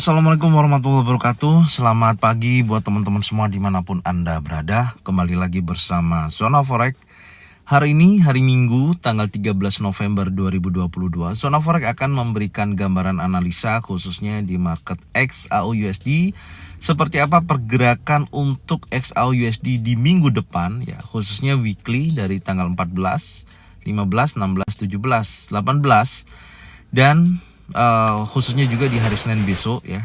Assalamualaikum warahmatullahi wabarakatuh. Selamat pagi buat teman-teman semua dimanapun Anda berada. Kembali lagi bersama Zona Forex. Hari ini hari Minggu tanggal 13 November 2022. Zona Forex akan memberikan gambaran analisa khususnya di market XAUUSD. Seperti apa pergerakan untuk XAUUSD di minggu depan ya, khususnya weekly dari tanggal 14, 15, 16, 17, 18 dan khususnya juga di hari Senin besok ya.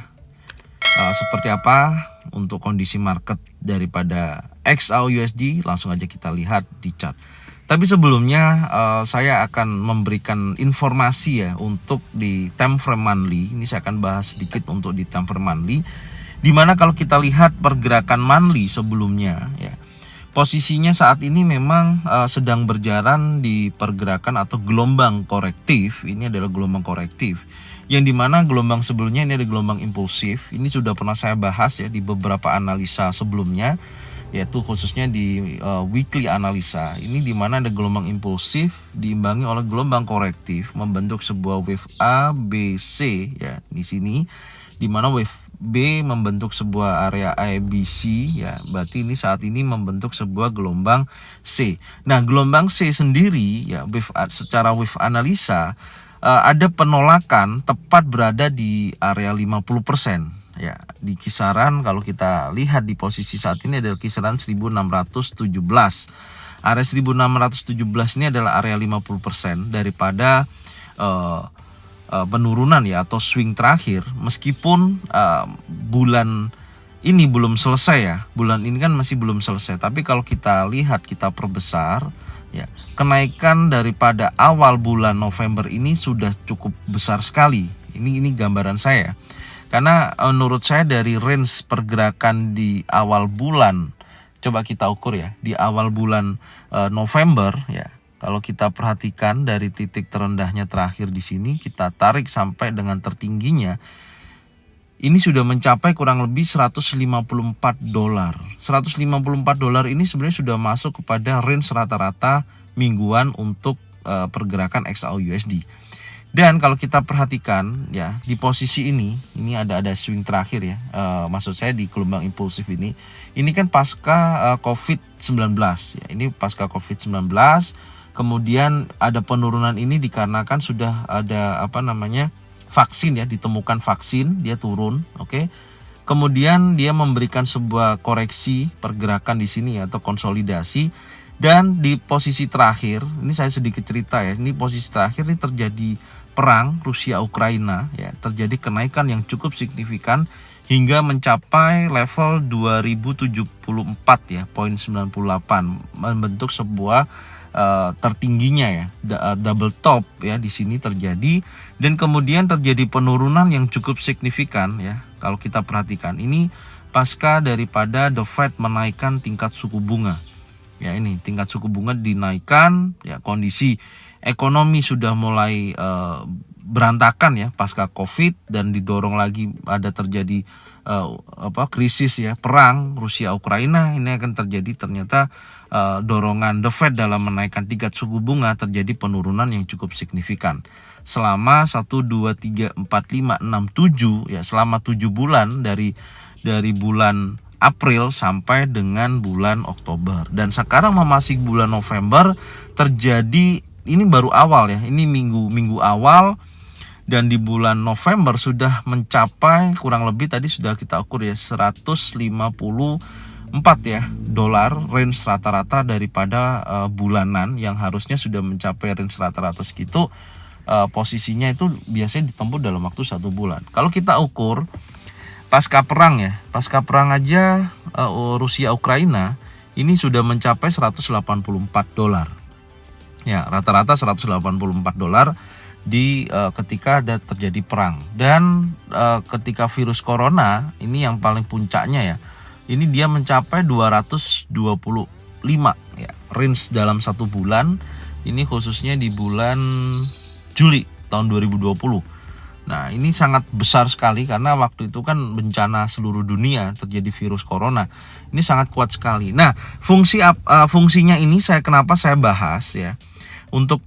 Seperti apa untuk kondisi market daripada XAUUSD, langsung aja kita lihat di chart. Tapi sebelumnya saya akan memberikan informasi ya untuk di time frame monthly. Ini saya akan bahas sedikit untuk di time frame monthly, dimana kalau kita lihat pergerakan monthly sebelumnya ya, posisinya saat ini memang sedang berjalan di pergerakan atau gelombang korektif. Ini adalah gelombang korektif, yang dimana gelombang sebelumnya ini ada gelombang impulsif. Ini sudah pernah saya bahas ya di beberapa analisa sebelumnya, yaitu khususnya di weekly analisa. Ini dimana ada gelombang impulsif diimbangi oleh gelombang korektif, membentuk sebuah wave A, B, C ya di sini, dimana wave B membentuk sebuah area ABC ya, berarti ini saat ini membentuk sebuah gelombang C. Nah, gelombang C sendiri ya, secara wave analisa ada penolakan tepat berada di area 50% ya, di kisaran, kalau kita lihat di posisi saat ini adalah kisaran 1617. Area 1617 ini adalah area 50% daripada penurunan ya, atau swing terakhir. Meskipun bulan ini belum selesai ya, bulan ini kan masih belum selesai, tapi kalau kita lihat, kita perbesar ya, kenaikan daripada awal bulan November ini sudah cukup besar sekali. Ini gambaran saya, karena menurut saya dari range pergerakan di awal bulan, coba kita ukur ya, di awal bulan November ya, kalau kita perhatikan dari titik terendahnya terakhir di sini, kita tarik sampai dengan tertingginya, ini sudah mencapai kurang lebih 154 dolar. 154 dolar ini sebenarnya sudah masuk kepada range rata-rata mingguan untuk pergerakan XAUUSD. Dan kalau kita perhatikan ya, di posisi ini ada swing terakhir ya, maksud saya di gelombang impulsif ini kan pasca COVID-19 ya. Ini pasca COVID-19. Kemudian ada penurunan ini dikarenakan sudah ada vaksin ya, ditemukan vaksin, dia turun, oke. Kemudian dia memberikan sebuah koreksi pergerakan di sini ya, atau konsolidasi. Dan di posisi terakhir, ini saya sedikit cerita ya, ini posisi terakhir ini terjadi perang Rusia Ukraina ya, terjadi kenaikan yang cukup signifikan hingga mencapai level 2074 ya, 0.98, membentuk sebuah tertingginya ya, double top ya, di sini terjadi. Dan kemudian terjadi penurunan yang cukup signifikan ya, kalau kita perhatikan ini pasca daripada The Fed menaikkan tingkat suku bunga ya. Ini tingkat suku bunga dinaikkan ya, kondisi ekonomi sudah mulai berantakan ya pasca Covid, dan didorong lagi ada terjadi krisis ya, perang Rusia Ukraina. Ini akan terjadi ternyata dorongan The Fed dalam menaikkan tingkat suku bunga, terjadi penurunan yang cukup signifikan selama 1, 2, 3, 4, 5, 6, 7 ya, selama 7 bulan dari bulan April sampai dengan bulan Oktober. Dan sekarang memasuki bulan November, terjadi, ini baru awal ya, ini minggu awal, dan di bulan November sudah mencapai kurang lebih tadi sudah kita ukur ya 154 ya dolar, range rata-rata daripada bulanan yang harusnya sudah mencapai range rata-rata segitu. Posisinya itu biasanya ditempuh dalam waktu 1 bulan. Kalau kita ukur pasca perang ya, pasca perang aja Rusia Ukraina ini sudah mencapai 184 dolar ya, rata-rata 184 dolar di ketika ada terjadi perang. Dan ketika virus corona ini yang paling puncaknya ya, ini dia mencapai 225 ya, range dalam 1 bulan. Ini khususnya di bulan Juli tahun 2020. Nah, ini sangat besar sekali karena waktu itu kan bencana seluruh dunia, terjadi virus corona. Ini sangat kuat sekali. Nah, fungsinya ini kenapa saya bahas ya, untuk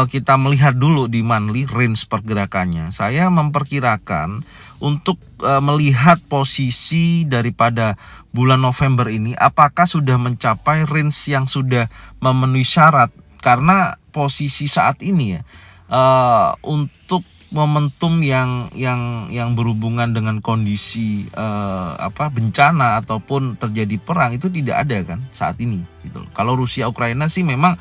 kita melihat dulu di monthly range pergerakannya. Saya memperkirakan untuk melihat posisi daripada bulan November ini apakah sudah mencapai range yang sudah memenuhi syarat, karena posisi saat ini ya untuk momentum yang berhubungan dengan kondisi bencana ataupun terjadi perang itu tidak ada kan saat ini gitu. Kalau Rusia Ukraina sih memang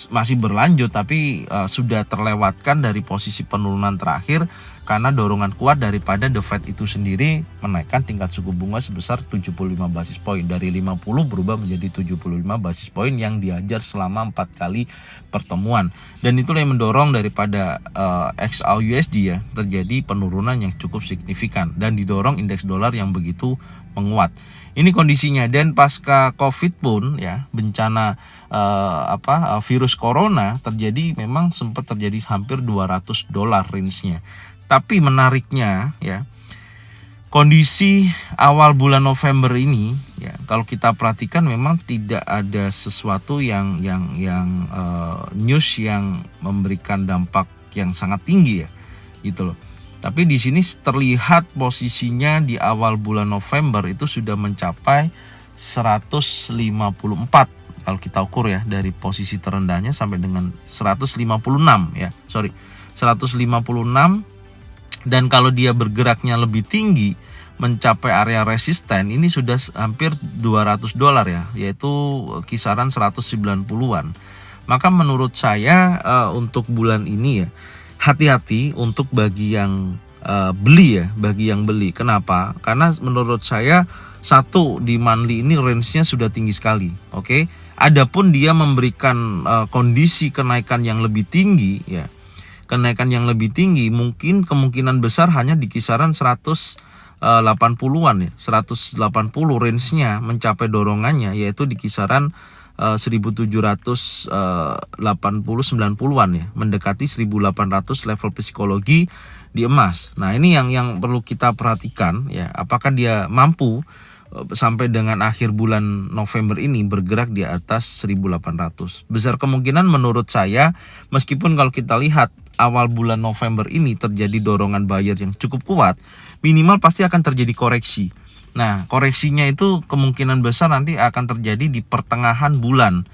masih berlanjut, tapi sudah terlewatkan dari posisi penurunan terakhir karena dorongan kuat daripada The Fed itu sendiri menaikkan tingkat suku bunga sebesar 75 basis poin, dari 50 berubah menjadi 75 basis poin yang diajar selama 4 kali pertemuan. Dan itulah yang mendorong daripada XAUUSD ya terjadi penurunan yang cukup signifikan dan didorong indeks dolar yang begitu menguat. Ini kondisinya, dan pasca Covid pun ya bencana virus corona terjadi, memang sempat terjadi hampir $200 range-nya. Tapi menariknya ya, kondisi awal bulan November ini ya kalau kita perhatikan memang tidak ada sesuatu yang news yang memberikan dampak yang sangat tinggi ya gitu loh. Tapi di sini terlihat posisinya di awal bulan November itu sudah mencapai 154 kalau kita ukur ya, dari posisi terendahnya sampai dengan 156 ya. 156. Dan kalau dia bergeraknya lebih tinggi mencapai area resisten, ini sudah hampir $200 ya, yaitu kisaran 190-an. Maka menurut saya untuk bulan ini ya hati-hati untuk bagi yang beli ya, bagi yang beli. Kenapa? Karena menurut saya satu, di monthly ini range-nya sudah tinggi sekali. Oke. Adapun dia memberikan kondisi kenaikan yang lebih tinggi ya. Kenaikan yang lebih tinggi mungkin kemungkinan besar hanya di kisaran 180-an ya. 180 range-nya mencapai dorongannya, yaitu di kisaran 1780-90-an ya, mendekati 1800 level psikologi di emas. Nah, ini yang perlu kita perhatikan ya, apakah dia mampu sampai dengan akhir bulan November ini bergerak di atas 1800. Besar kemungkinan menurut saya, meskipun kalau kita lihat awal bulan November ini terjadi dorongan buyer yang cukup kuat, minimal pasti akan terjadi koreksi. Nah, koreksinya itu kemungkinan besar nanti akan terjadi di pertengahan bulan.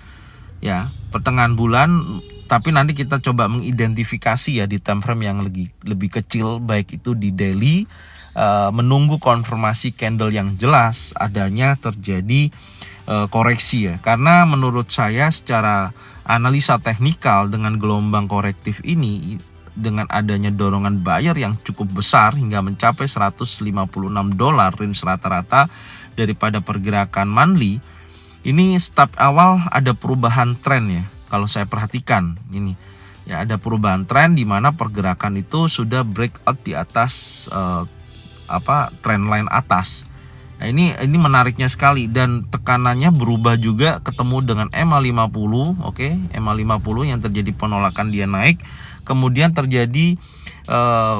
Ya, pertengahan bulan, tapi nanti kita coba mengidentifikasi ya di time frame yang lebih kecil, baik itu di daily, menunggu konfirmasi candle yang jelas adanya terjadi koreksi ya. Karena menurut saya secara analisa teknikal dengan gelombang korektif ini, dengan adanya dorongan buyer yang cukup besar hingga mencapai $156 range rata-rata daripada pergerakan monthly, ini step awal ada perubahan tren ya. Kalau saya perhatikan ini ya, ada perubahan tren di mana pergerakan itu sudah breakout di atas trend line atas. Nah, ini menariknya sekali, dan tekanannya berubah juga ketemu dengan EMA 50, oke, EMA 50 yang terjadi penolakan dia naik, kemudian terjadi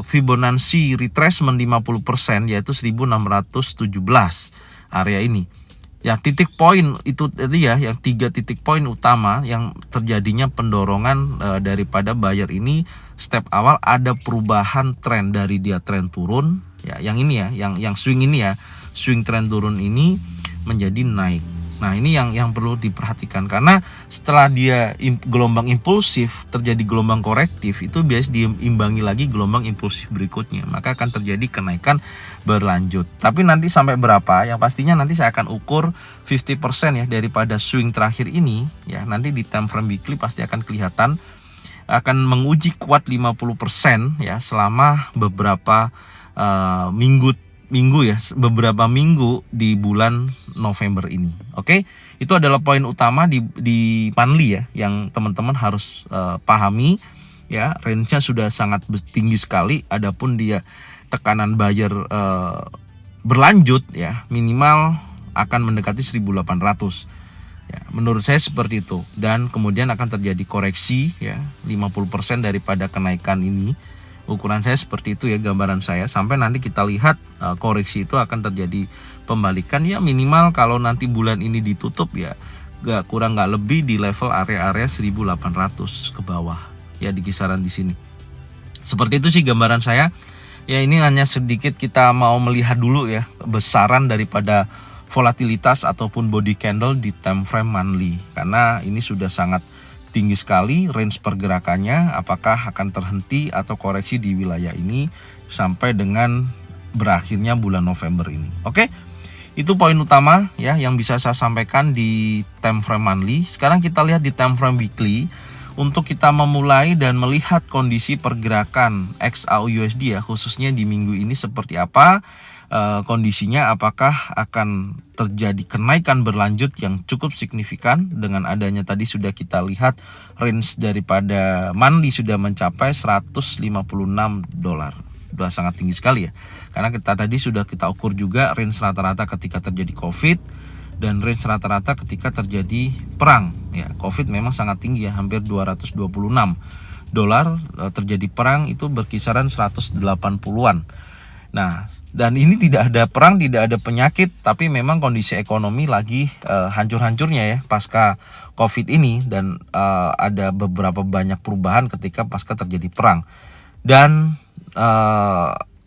Fibonacci retracement 50%, yaitu 1617 area ini. Ya, titik poin itu tadi ya, yang 3 titik poin utama yang terjadinya pendorongan daripada buyer ini. Step awal ada perubahan tren dari dia tren turun ya, yang ini ya, yang swing ini ya, swing tren turun ini menjadi naik. Nah, ini yang perlu diperhatikan, karena setelah dia gelombang impulsif terjadi gelombang korektif, itu biasanya diimbangi lagi gelombang impulsif berikutnya, maka akan terjadi kenaikan berlanjut. Tapi nanti sampai berapa, yang pastinya nanti saya akan ukur 50% ya daripada swing terakhir ini ya. Nanti di time frame weekly pasti akan kelihatan, akan menguji kuat 50% ya selama beberapa minggu ya, beberapa minggu di bulan November ini. Oke, itu adalah poin utama di monthly ya, yang teman-teman harus pahami ya. Range-nya sudah sangat tinggi sekali. Adapun dia tekanan buyer berlanjut ya, minimal akan mendekati 1800 ya, menurut saya seperti itu. Dan kemudian akan terjadi koreksi ya, 50% daripada kenaikan ini. Ukuran saya seperti itu ya, gambaran saya, sampai nanti kita lihat koreksi itu akan terjadi pembalikan ya, minimal kalau nanti bulan ini ditutup ya gak lebih di level area-area 1800 ke bawah ya, di kisaran di sini. Seperti itu sih gambaran saya. Ya, ini hanya sedikit kita mau melihat dulu ya besaran daripada volatilitas ataupun body candle di time frame monthly, karena ini sudah sangat tinggi sekali range pergerakannya. Apakah akan terhenti atau koreksi di wilayah ini sampai dengan berakhirnya bulan November ini. Oke, itu poin utama ya yang bisa saya sampaikan di time frame monthly. Sekarang kita lihat di time frame weekly untuk kita memulai dan melihat kondisi pergerakan XAU/USD ya, khususnya di minggu ini seperti apa kondisinya. Apakah akan terjadi kenaikan berlanjut yang cukup signifikan dengan adanya tadi sudah kita lihat range daripada monthly sudah mencapai 156 dolar. Sudah sangat tinggi sekali ya, karena kita tadi sudah kita ukur juga range rata-rata ketika terjadi COVID dan range rata-rata ketika terjadi perang ya. COVID memang sangat tinggi ya, hampir 226 dolar. Terjadi perang itu berkisaran 180-an. Nah, dan ini tidak ada perang, tidak ada penyakit, tapi memang kondisi ekonomi lagi hancur-hancurnya ya pasca COVID ini, dan ada beberapa banyak perubahan ketika pasca terjadi perang. Dan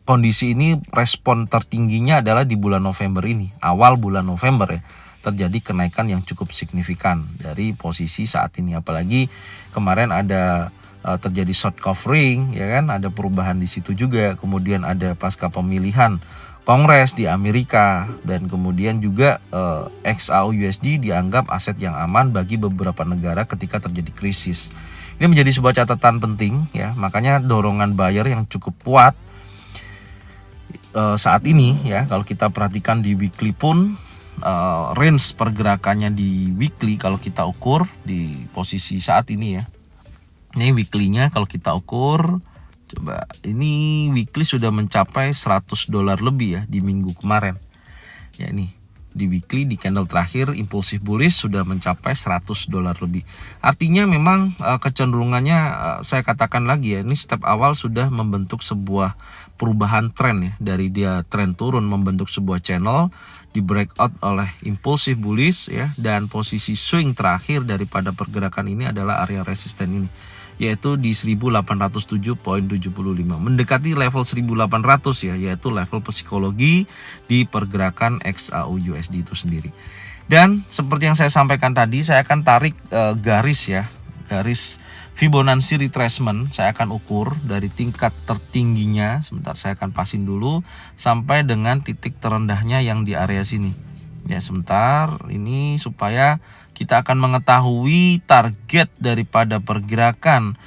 kondisi ini respon tertingginya adalah di bulan November ini, awal bulan November ya, terjadi kenaikan yang cukup signifikan dari posisi saat ini. Apalagi kemarin ada terjadi short covering ya kan, ada perubahan di situ juga. Kemudian ada pasca pemilihan Kongres di Amerika, dan kemudian juga XAU/USD dianggap aset yang aman bagi beberapa negara ketika terjadi krisis. Ini menjadi sebuah catatan penting ya, makanya dorongan buyer yang cukup kuat saat ini ya. Kalau kita perhatikan di weekly pun range pergerakannya di weekly kalau kita ukur di posisi saat ini ya. Ini weekly-nya kalau kita ukur, coba ini weekly sudah mencapai 100 dolar lebih ya di minggu kemarin. Ya, ini di weekly di candle terakhir impulsif bullish sudah mencapai 100 dolar lebih. Artinya memang kecenderungannya saya katakan lagi ya, ini step awal sudah membentuk sebuah perubahan tren ya, dari dia tren turun membentuk sebuah channel di breakout oleh impulsif bullish ya, dan posisi swing terakhir daripada pergerakan ini adalah area resisten ini, yaitu di 1807.75, mendekati level 1800 ya, yaitu level psikologi di pergerakan XAU/USD itu sendiri. Dan seperti yang saya sampaikan tadi, saya akan tarik garis ya, garis Fibonacci retracement. Saya akan ukur dari tingkat tertingginya, sebentar saya akan pasin dulu, sampai dengan titik terendahnya yang di area sini ya. Sebentar, ini supaya kita akan mengetahui target daripada pergerakan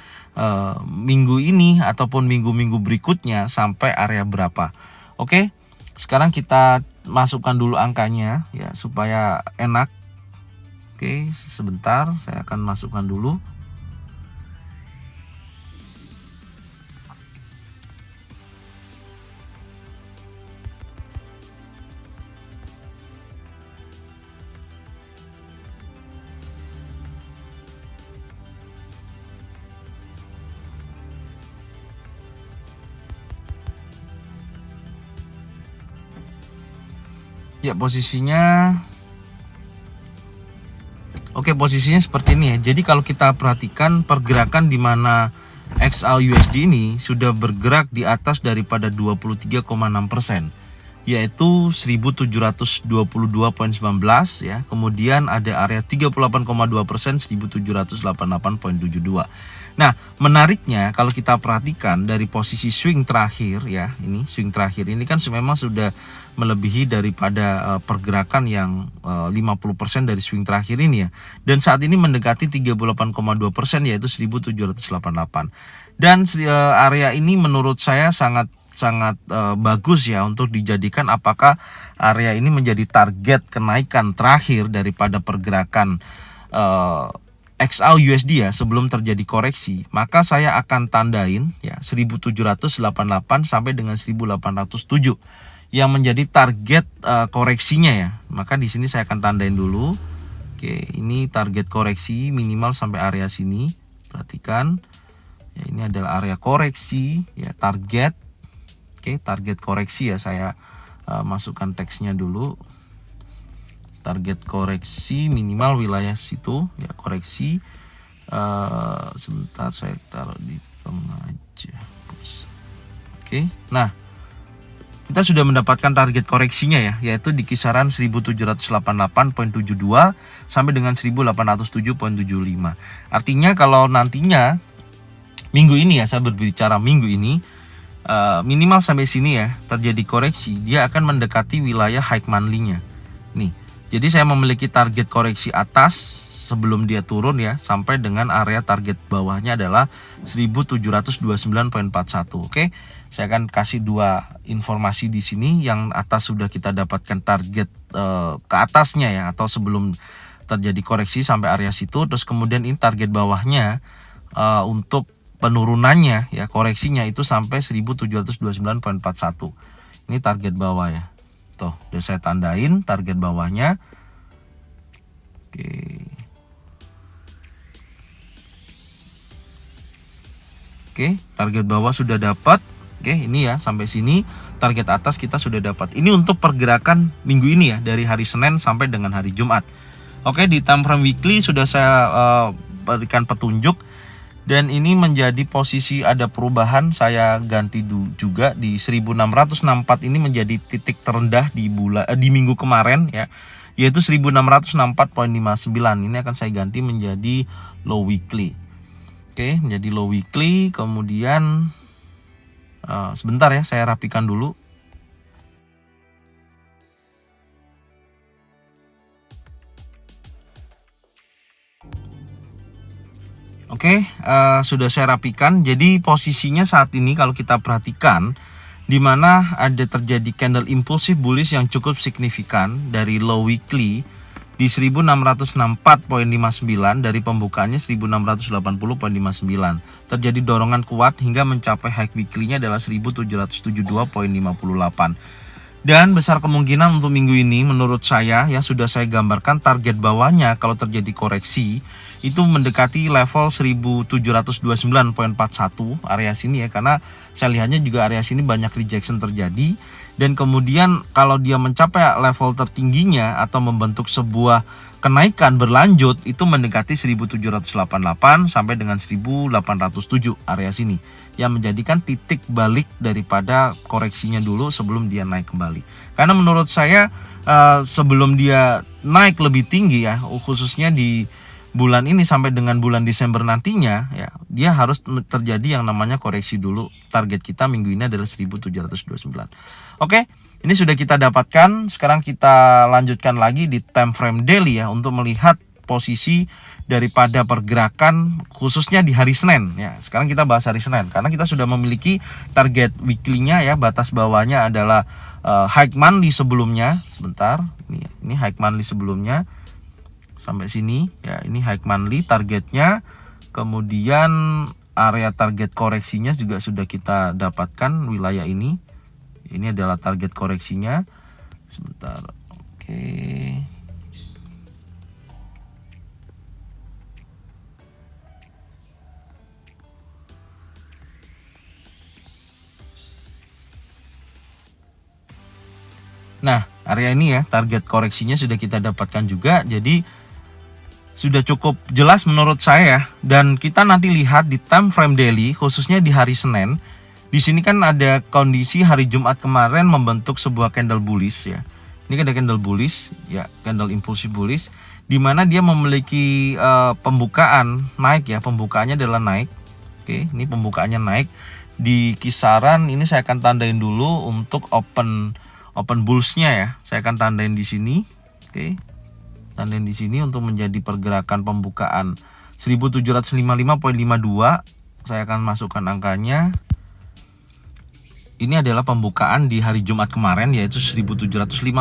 minggu ini ataupun minggu-minggu berikutnya sampai area berapa. Oke, sekarang kita masukkan dulu angkanya ya supaya enak. Oke, sebentar saya akan masukkan dulu. Ya, posisinya oke, posisinya seperti ini ya. Jadi kalau kita perhatikan pergerakan di mana XAU/USD ini sudah bergerak di atas daripada 23,6%, yaitu 1722.19 ya. Kemudian ada area 38,2%, 1788.72. Nah, menariknya kalau kita perhatikan dari posisi swing terakhir ya, ini swing terakhir ini kan memang sudah melebihi daripada pergerakan yang 50% dari swing terakhir ini ya. Dan saat ini mendekati 38,2%, yaitu 1788. Dan area ini menurut saya sangat bagus ya untuk dijadikan apakah area ini menjadi target kenaikan terakhir daripada pergerakan XAU/USD ya sebelum terjadi koreksi. Maka saya akan tandain ya 1788 sampai dengan 1807 yang menjadi target koreksinya ya. Maka di sini saya akan tandain dulu. Oke, ini target koreksi minimal sampai area sini. Perhatikan ya, ini adalah area koreksi ya, target. Oke, target koreksi ya, saya masukkan teksnya dulu. Target koreksi minimal wilayah situ ya, koreksi. Sebentar saya taruh di tengah aja. Oke. Nah, kita sudah mendapatkan target koreksinya ya, yaitu di kisaran 1788.72 sampai dengan 1807.75. Artinya kalau nantinya minggu ini ya, saya berbicara minggu ini, minimal sampai sini ya terjadi koreksi, dia akan mendekati wilayah high monthly-nya. Nih, jadi saya memiliki target koreksi atas sebelum dia turun ya, sampai dengan area target bawahnya adalah 1729.41. Oke, saya akan kasih dua informasi di sini. Yang atas sudah kita dapatkan target ke atasnya ya, atau sebelum terjadi koreksi sampai area situ. Terus kemudian ini target bawahnya untuk penurunannya ya, koreksinya itu sampai 1729.41. Ini target bawah ya. Tuh, udah saya tandain target bawahnya. Oke, target bawah sudah dapat. Oke, ini ya sampai sini target atas kita sudah dapat. Ini untuk pergerakan minggu ini ya, dari hari Senin sampai dengan hari Jumat. Oke, di time frame weekly sudah saya berikan petunjuk. Dan ini menjadi posisi ada perubahan, saya ganti juga di 1664. Ini menjadi titik terendah di minggu kemarin ya, yaitu 1664.59. Ini akan saya ganti menjadi low weekly. Oke, menjadi low weekly. Kemudian sebentar ya, saya rapikan dulu. Oke, sudah saya rapikan. Jadi posisinya saat ini kalau kita perhatikan, di mana ada terjadi candle impulsif bullish yang cukup signifikan dari low weekly di 1664.59, dari pembukaannya 1680.59. Terjadi dorongan kuat hingga mencapai high weekly-nya adalah 1772.58. Dan besar kemungkinan untuk minggu ini menurut saya ya, sudah saya gambarkan target bawahnya kalau terjadi koreksi itu mendekati level 1729.41 area sini ya, karena saya lihatnya juga area sini banyak rejection terjadi. Dan kemudian kalau dia mencapai level tertingginya atau membentuk sebuah kenaikan berlanjut, itu mendekati 1788 sampai dengan 1807 area sini, yang menjadikan titik balik daripada koreksinya dulu sebelum dia naik kembali. Karena menurut saya sebelum dia naik lebih tinggi ya, khususnya di bulan ini sampai dengan bulan Desember nantinya ya, dia harus terjadi yang namanya koreksi dulu. Target kita minggu ini adalah 1729. Oke, ini sudah kita dapatkan. Sekarang kita lanjutkan lagi di time frame daily ya, untuk melihat posisi daripada pergerakan khususnya di hari Senin ya. Sekarang kita bahas hari Senin karena kita sudah memiliki target weekly-nya ya. Batas bawahnya adalah high monthly sebelumnya. Sebentar, ini high monthly sebelumnya sampai sini ya, ini high monthly targetnya. Kemudian area target koreksinya juga sudah kita dapatkan, wilayah ini adalah target koreksinya. Sebentar, oke. Nah, area ini ya, target koreksinya sudah kita dapatkan juga. Jadi sudah cukup jelas menurut saya. Dan kita nanti lihat di time frame daily, khususnya di hari Senin. Di sini kan ada kondisi hari Jumat kemarin membentuk sebuah candle bullish ya. Ini ada candle bullish ya, candle impulsif bullish, di mana dia memiliki pembukaan naik ya. Pembukaannya adalah naik. Oke, ini pembukaannya naik di kisaran ini. Saya akan tandain dulu untuk open bulls-nya ya. Saya akan tandain di sini. Oke. Tandain di sini untuk menjadi pergerakan pembukaan 1755.52. Saya akan masukkan angkanya. Ini adalah pembukaan di hari Jumat kemarin, yaitu 1755.52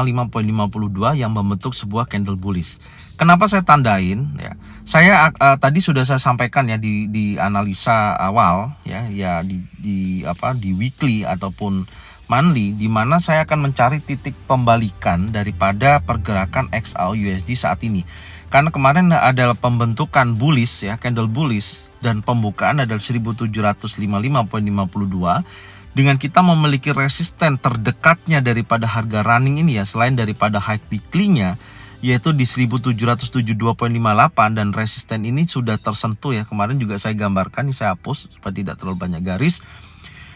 yang membentuk sebuah candle bullish. Kenapa saya tandain ya? Saya tadi sudah saya sampaikan ya di analisa awal ya di weekly ataupun monthly, di mana saya akan mencari titik pembalikan daripada pergerakan XAU USD saat ini. Karena kemarin adalah pembentukan bullish ya, candle bullish, dan pembukaan adalah 1755.52. Dengan kita memiliki resisten terdekatnya daripada harga running ini ya, selain daripada high weekly-nya yaitu di 1772.58, dan resisten ini sudah tersentuh ya. Kemarin juga saya gambarkan, ini saya hapus supaya tidak terlalu banyak garis.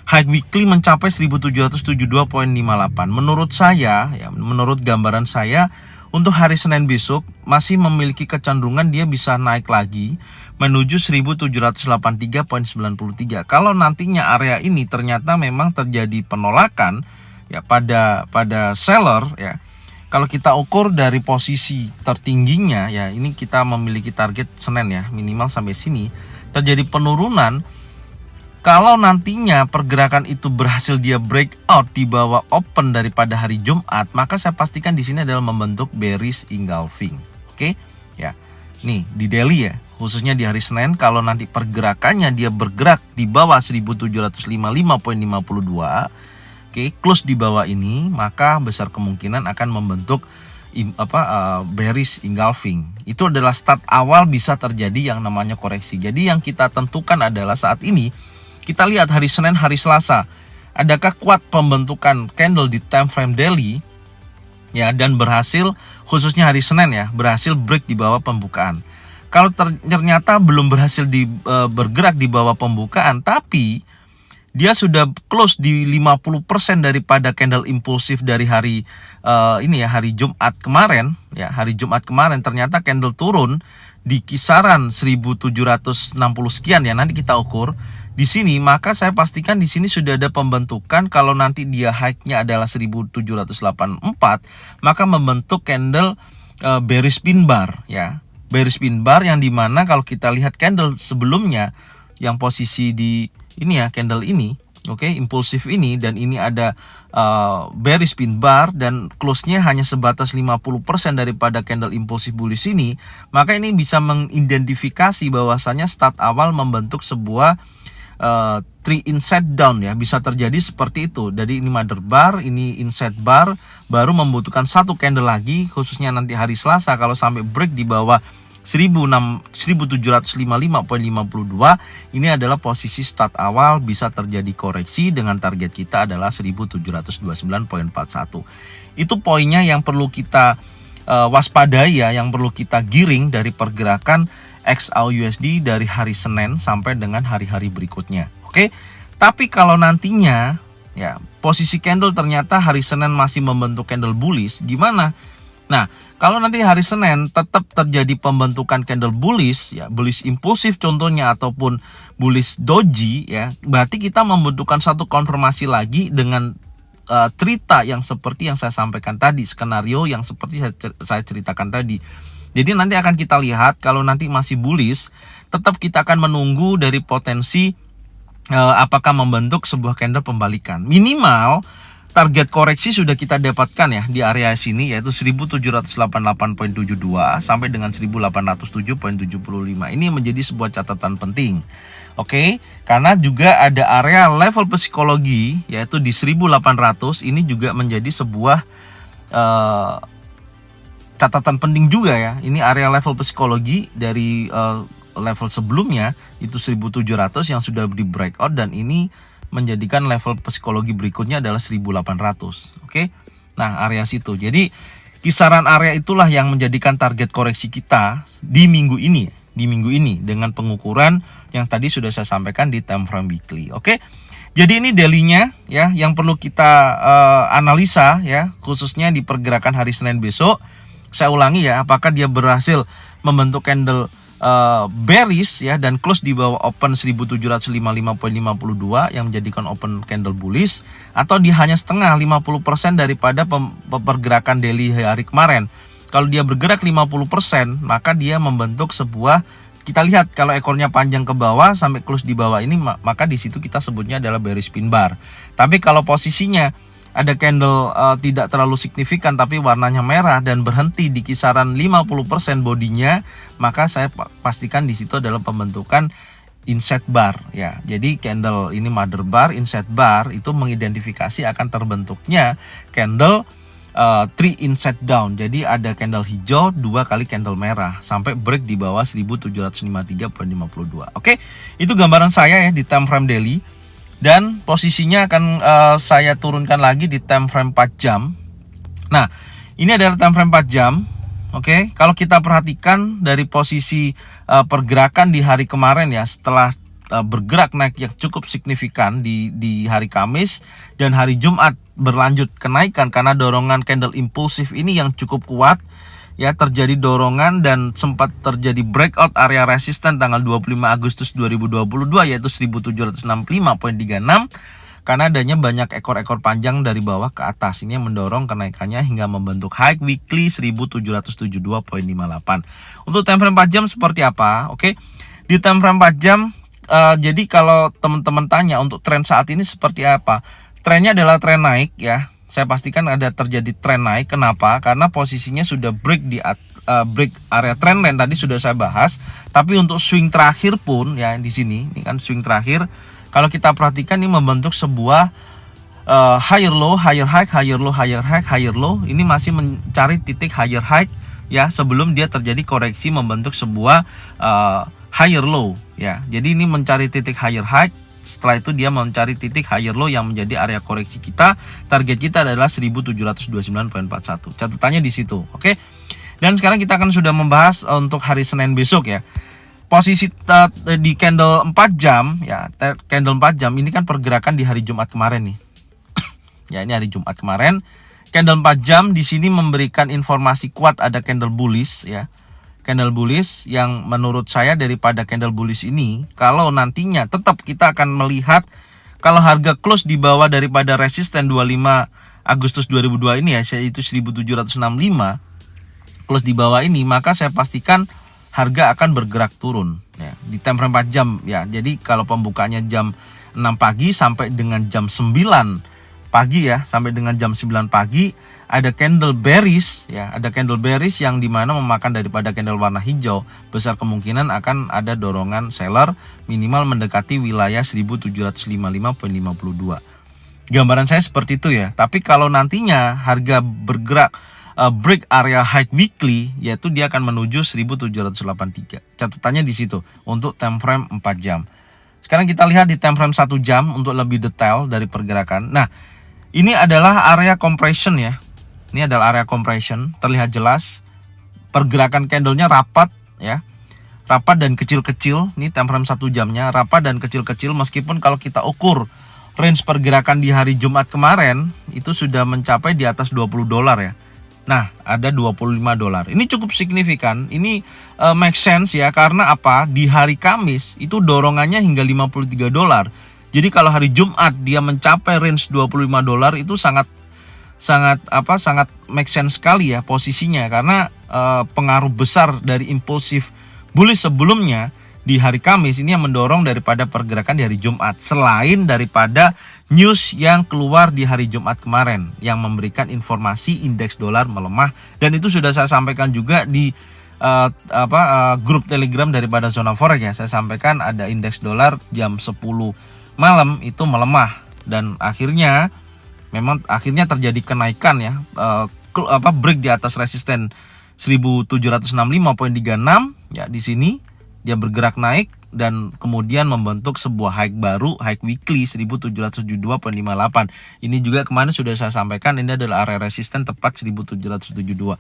high weekly mencapai 1772,58. Menurut saya ya, menurut gambaran saya untuk hari Senin besok masih memiliki kecenderungan dia bisa naik lagi menuju 1783,93. Kalau nantinya area ini ternyata memang terjadi penolakan ya pada seller ya. Kalau kita ukur dari posisi tertingginya ya, ini kita memiliki target Senin ya, minimal sampai sini terjadi penurunan. Kalau nantinya pergerakan itu berhasil dia breakout di bawah open daripada hari Jumat, maka saya pastikan di sini adalah membentuk bearish engulfing. Oke, ya. Nih di daily ya, khususnya di hari Senin, kalau nanti pergerakannya dia bergerak di bawah 1755,52, oke, close di bawah ini, maka besar kemungkinan akan membentuk bearish engulfing. Itu adalah start awal bisa terjadi yang namanya koreksi. Jadi yang kita tentukan adalah saat ini kita lihat hari Senin, hari Selasa, adakah kuat pembentukan candle di time frame daily ya, dan berhasil, khususnya hari Senin ya, berhasil break di bawah pembukaan. Kalau ternyata belum berhasil bergerak di bawah pembukaan, tapi dia sudah close di 50% daripada candle impulsif dari hari hari Jumat kemarin ya, hari Jumat kemarin ternyata candle turun di kisaran 1760 sekian ya, nanti kita ukur di sini, maka saya pastikan di sini sudah ada pembentukan. Kalau nanti dia high-nya adalah 1784, maka membentuk candle bearish pin bar ya. Bearish pin bar yang dimana kalau kita lihat candle sebelumnya yang posisi di ini ya, candle ini, oke, impulsif ini, dan ini ada bearish pin bar dan close-nya hanya sebatas 50% daripada candle impulsif bullish ini, maka ini bisa mengidentifikasi bahwasanya start awal membentuk sebuah three inside down ya, bisa terjadi seperti itu. Jadi ini mother bar, ini inside bar, baru membutuhkan satu candle lagi, khususnya nanti hari Selasa kalau sampai break di bawah 1755,52, ini adalah posisi start awal bisa terjadi koreksi dengan target kita adalah 1729,41. Itu poinnya yang perlu kita waspadai ya, yang perlu kita giring dari pergerakan XAUUSD dari hari Senin sampai dengan hari-hari berikutnya. Oke. Tapi kalau nantinya ya posisi candle ternyata hari Senin masih membentuk candle bullish, gimana? Nah, kalau nanti hari Senin tetap terjadi pembentukan candle bullish ya, bullish impulsif contohnya ataupun bullish doji ya, berarti kita membutuhkan satu konfirmasi lagi dengan cerita yang seperti yang saya sampaikan tadi, skenario yang seperti saya ceritakan tadi. Jadi nanti akan kita lihat kalau nanti masih bullish, tetap kita akan menunggu dari potensi apakah membentuk sebuah candle pembalikan. Minimal target koreksi sudah kita dapatkan ya di area sini, yaitu 1788,72 sampai dengan 1807,75. Ini menjadi sebuah catatan penting. Oke, karena juga ada area level psikologi yaitu di 1800, ini juga menjadi sebuah catatan penting juga ya. Ini area level psikologi dari level sebelumnya itu 1700 yang sudah di breakout, dan ini menjadikan level psikologi berikutnya adalah 1800. Oke. Nah, area situ. Jadi kisaran area itulah yang menjadikan target koreksi kita di minggu ini, dengan pengukuran yang tadi sudah saya sampaikan di time frame weekly. Oke. Jadi ini daily-nya ya yang perlu kita analisa ya, khususnya di pergerakan hari Senin besok. Saya ulangi ya, apakah dia berhasil membentuk candle bearish ya dan close di bawah open 1755,52 yang menjadikan open candle bullish, atau dia hanya setengah 50% daripada pergerakan daily hari kemarin. Kalau dia bergerak 50%, maka dia membentuk sebuah, kita lihat kalau ekornya panjang ke bawah sampai close di bawah ini, maka di situ kita sebutnya adalah bearish pin bar. Tapi kalau posisinya ada candle tidak terlalu signifikan tapi warnanya merah dan berhenti di kisaran 50% bodinya, maka saya pastikan di situ adalah pembentukan inside bar ya. Jadi candle ini mother bar, inside bar itu mengidentifikasi akan terbentuknya candle 3 inside down. Jadi ada candle hijau 2 kali candle merah sampai break di bawah 1753,52. Oke, itu gambaran saya ya di time frame daily. Dan posisinya akan saya turunkan lagi di time frame 4 jam. Nah, ini adalah time frame 4 jam. Oke, kalau kita perhatikan dari posisi pergerakan di hari kemarin ya, setelah bergerak naik yang cukup signifikan di hari Kamis, dan hari Jumat berlanjut kenaikan karena dorongan candle impulsif ini yang cukup kuat ya. Terjadi dorongan dan sempat terjadi breakout area resisten tanggal 25 Agustus 2022 yaitu 1765.36 karena adanya banyak ekor-ekor panjang dari bawah ke atas. Ini yang mendorong kenaikannya hingga membentuk high weekly 1772.58. Untuk time frame 4 jam seperti apa? Oke. Di time frame 4 jam jadi kalau teman-teman tanya untuk tren saat ini seperti apa? Trennya adalah tren naik ya. Saya pastikan ada terjadi tren naik. Kenapa? Karena posisinya sudah break di break area trendline tadi sudah saya bahas. Tapi untuk swing terakhir pun ya di sini, ini kan swing terakhir. Kalau kita perhatikan ini membentuk sebuah higher low, higher high, higher low, higher high, higher low. Ini masih mencari titik higher high ya sebelum dia terjadi koreksi membentuk sebuah higher low ya. Jadi ini mencari titik higher high. Setelah itu dia mencari titik higher low yang menjadi area koreksi kita. Target kita adalah 1729.41. Catatannya di situ, oke? Dan sekarang kita akan sudah membahas untuk hari Senin besok ya. Posisi di candle 4 jam ya, candle 4 jam ini kan pergerakan di hari Jumat kemarin nih. Ya, ini hari Jumat kemarin. Candle 4 jam di sini memberikan informasi kuat ada candle bullish ya. Candle bullish yang menurut saya daripada candle bullish ini, kalau nantinya tetap kita akan melihat kalau harga close di bawah daripada resisten 25 Agustus 2002 ini ya, yaitu 1765, close di bawah ini, maka saya pastikan harga akan bergerak turun ya, di time frame 4 jam ya. Jadi kalau pembukanya jam 6 pagi sampai dengan jam 9 pagi ya, sampai dengan jam 9 pagi ada candle bearish ya, ada candle bearish yang dimana memakan daripada candle warna hijau, besar kemungkinan akan ada dorongan seller minimal mendekati wilayah 1755.52. Gambaran saya seperti itu ya. Tapi kalau nantinya harga bergerak break area high weekly, yaitu dia akan menuju 1783. Catatannya di situ untuk time frame 4 jam. Sekarang kita lihat di time frame 1 jam untuk lebih detail dari pergerakan. Nah, ini adalah area compression ya. Ini adalah area compression, terlihat jelas pergerakan candlenya rapat ya, rapat dan kecil-kecil. Ini time frame 1 jamnya rapat dan kecil-kecil, meskipun kalau kita ukur range pergerakan di hari Jumat kemarin itu sudah mencapai di atas $20 ya. Nah, ada $25. Ini cukup signifikan. Ini make sense ya, karena apa? Di hari Kamis itu dorongannya hingga $53. Jadi kalau hari Jumat dia mencapai range $25 itu sangat make sense sekali ya posisinya, karena pengaruh besar dari impulsif bullish sebelumnya di hari Kamis ini yang mendorong daripada pergerakan di hari Jumat, selain daripada news yang keluar di hari Jumat kemarin yang memberikan informasi indeks dolar melemah, dan itu sudah saya sampaikan juga di grup Telegram daripada Zona Forex ya. Saya sampaikan ada indeks dolar jam 10 malam itu melemah, dan akhirnya terjadi kenaikan ya, break di atas resisten 1765.36 ya. Di sini dia bergerak naik dan kemudian membentuk sebuah high baru, high weekly 1772.58. Ini juga kemarin sudah saya sampaikan, ini adalah area resisten tepat 1772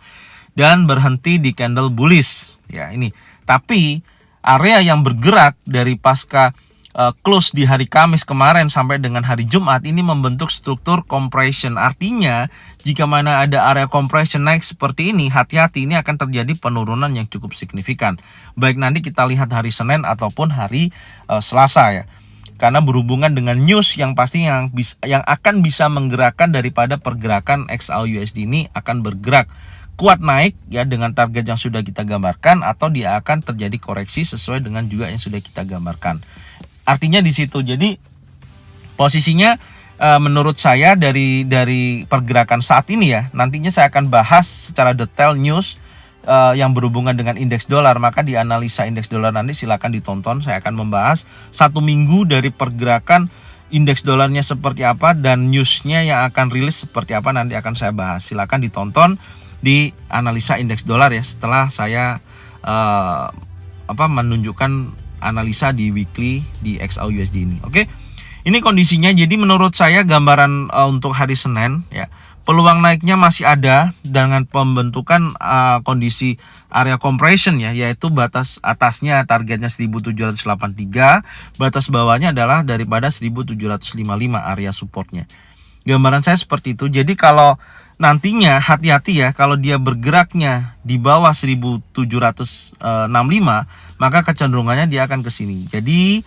dan berhenti di candle bullish ya ini. Tapi area yang bergerak dari pasca close di hari Kamis kemarin sampai dengan hari Jumat ini membentuk struktur compression. Artinya jika mana ada area compression naik seperti ini, hati-hati, ini akan terjadi penurunan yang cukup signifikan. Baik nanti kita lihat hari Senin ataupun hari Selasa ya. Karena berhubungan dengan news yang pasti yang akan bisa menggerakkan daripada pergerakan XAUUSD ini akan bergerak kuat naik ya dengan target yang sudah kita gambarkan, atau dia akan terjadi koreksi sesuai dengan juga yang sudah kita gambarkan. Artinya di situ. Jadi posisinya menurut saya dari pergerakan saat ini ya, nantinya saya akan bahas secara detail news yang berhubungan dengan indeks dolar. Maka di analisa indeks dolar nanti silakan ditonton. Saya akan membahas 1 minggu dari pergerakan indeks dolarnya seperti apa dan newsnya yang akan rilis seperti apa, nanti akan saya bahas. Silakan ditonton di analisa indeks dolar ya, setelah saya menunjukkan analisa di weekly di XAUUSD ini. Oke. Ini kondisinya. Jadi menurut saya gambaran untuk hari Senin ya, peluang naiknya masih ada dengan pembentukan kondisi area compression ya, yaitu batas atasnya targetnya 1783, batas bawahnya adalah daripada 1755 area supportnya. Gambaran saya seperti itu. Jadi kalau nantinya hati-hati ya, kalau dia bergeraknya di bawah 1765, maka kecenderungannya dia akan ke sini. Jadi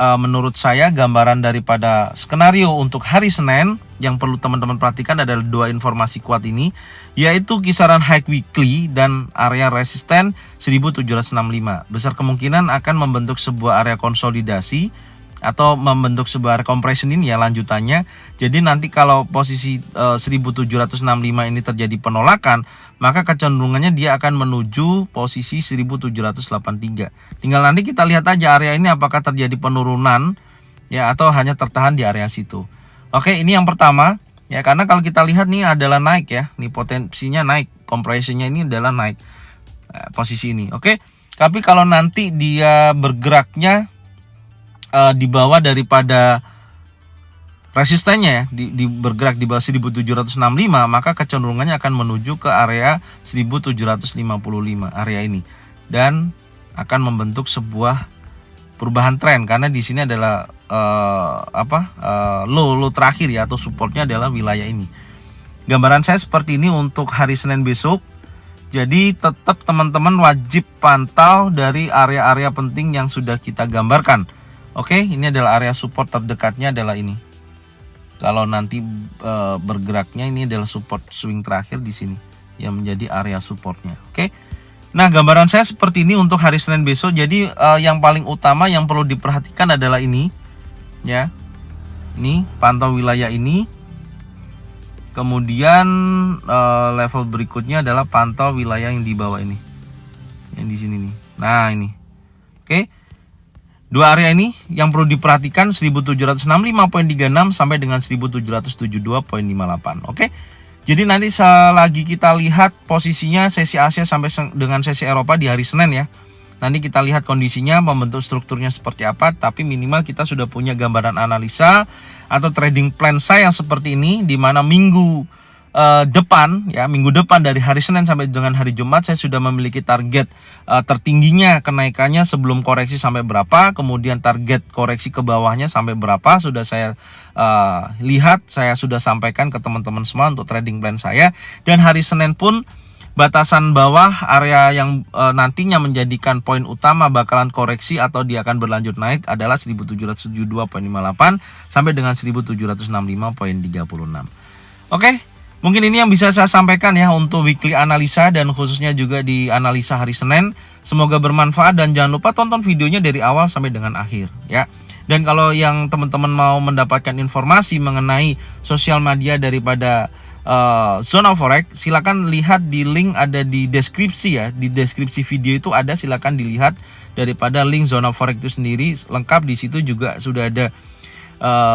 menurut saya gambaran daripada skenario untuk hari Senin yang perlu teman-teman perhatikan adalah dua informasi kuat ini, yaitu kisaran high weekly dan area resisten 1765. Besar kemungkinan akan membentuk sebuah area konsolidasi atau membentuk sebuah compression ini ya lanjutannya. Jadi nanti kalau posisi 1765 ini terjadi penolakan, maka kecenderungannya dia akan menuju posisi 1783. Tinggal nanti kita lihat aja area ini apakah terjadi penurunan ya atau hanya tertahan di area situ. Oke, ini yang pertama ya, karena kalau kita lihat nih adalah naik ya. Nih potensinya naik, compressionnya ini adalah naik posisi ini. Oke. Tapi kalau nanti dia bergeraknya di bawah daripada resistennya ya, bergerak di bawah 1765, maka kecenderungannya akan menuju ke area 1755 area ini dan akan membentuk sebuah perubahan tren, karena di sini adalah low terakhir ya, atau supportnya adalah wilayah ini. Gambaran saya seperti ini untuk hari Senin besok. Jadi tetap teman-teman wajib pantau dari area-area penting yang sudah kita gambarkan. Oke, ini adalah area support terdekatnya adalah ini. Kalau nanti bergeraknya ini adalah support swing terakhir di sini yang menjadi area supportnya. Oke. Nah, gambaran saya seperti ini untuk hari Senin besok. Jadi yang paling utama yang perlu diperhatikan adalah ini, ya. Ini pantau wilayah ini. Kemudian level berikutnya adalah pantau wilayah yang di bawah ini, yang di sini nih. Nah ini, oke. Dua area ini yang perlu diperhatikan 1765.36 sampai dengan 1772.58. Oke. Jadi nanti selagi kita lihat posisinya sesi Asia sampai dengan sesi Eropa di hari Senin ya. Nanti kita lihat kondisinya, membentuk strukturnya seperti apa, tapi minimal kita sudah punya gambaran analisa atau trading plan saya seperti ini, di mana minggu depan dari hari Senin sampai dengan hari Jumat saya sudah memiliki target tertingginya kenaikannya sebelum koreksi sampai berapa, kemudian target koreksi ke bawahnya sampai berapa sudah saya lihat, saya sudah sampaikan ke teman-teman semua untuk trading plan saya. Dan hari Senin pun batasan bawah area yang nantinya menjadikan poin utama bakalan koreksi atau dia akan berlanjut naik adalah 1772.58 sampai dengan 1765.36. Oke. Mungkin ini yang bisa saya sampaikan ya untuk weekly analisa dan khususnya juga di analisa hari Senin. Semoga bermanfaat dan jangan lupa tonton videonya dari awal sampai dengan akhir ya. Dan kalau yang teman-teman mau mendapatkan informasi mengenai sosial media daripada Zona Forex, silakan lihat di link ada di deskripsi ya. Di deskripsi video itu ada, silakan dilihat daripada link Zona Forex itu sendiri lengkap. Di situ juga sudah ada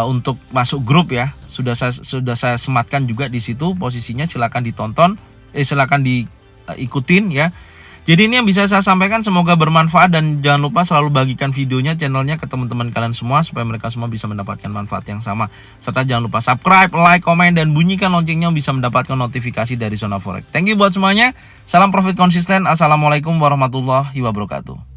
untuk masuk grup ya. Sudah saya sematkan juga di situ posisinya, silakan ditonton, silakan diikutin ya. Jadi ini yang bisa saya sampaikan, semoga bermanfaat dan jangan lupa selalu bagikan videonya, channelnya ke teman-teman kalian semua supaya mereka semua bisa mendapatkan manfaat yang sama. Serta jangan lupa subscribe, like, komen dan bunyikan loncengnya bisa mendapatkan notifikasi dari Zona Forex. Thank you buat semuanya. Salam profit konsisten. Assalamualaikum warahmatullahi wabarakatuh.